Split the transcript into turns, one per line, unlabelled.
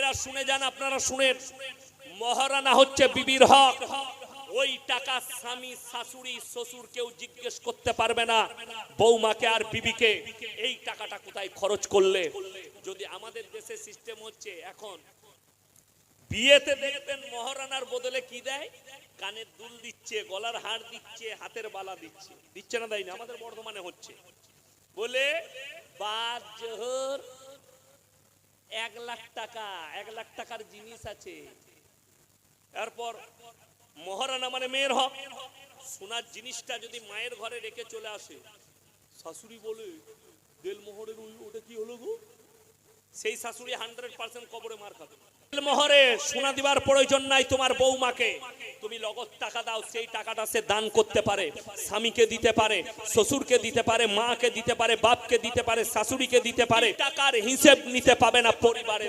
ভাইরা শুনে যান, আপনারা শুনেন, মহারানা হচ্ছে বিবির হক। ওই টাকা স্বামী, শাশুড়ি, শ্বশুর কেউ জিজ্ঞেস করতে পারবে না বৌমাকে আর বিবিকে এই টাকাটা কোথায় খরচ করলে। যদি আমাদের দেশে সিস্টেম হচ্ছে এখন বিয়েতে দেখবেন মহারানার বদলে কি দেয়, কানের দুল দিচ্ছে, গলার হার দিচ্ছে, হাতের বালা দিচ্ছে, দিচ্ছে না দেয় না? আমাদের বর্ধমানে হচ্ছে। বলে বাদ জোহর 1 লাখ টাকা, 1 লাখ টাকার জিনিস আছে। এরপর মহারানা মানে মেয়ের হক, সোনার জিনিসটা যদি মায়ের ঘরে রেখে চলে আসে, শাশুড়ি বলে দেলমোহরের ওটা কি হলো গো, সেই শাশুড়ি 100% কবরে মার খাবে। দেলমোহরে সোনা দিবার প্রয়োজন নাই তোমার বৌমাকে, তুমি নগদ টাকা দাও, সেই টাকাটা সে দান করতে পারে, স্বামীকে দিতে পারে, শ্বশুরকে দিতে পারে, মাকে দিতে পারে, বাপকে দিতে পারে, শাশুড়িকে দিতে পারে। টাকার হিসেব নিতে পাবে না পরিবারের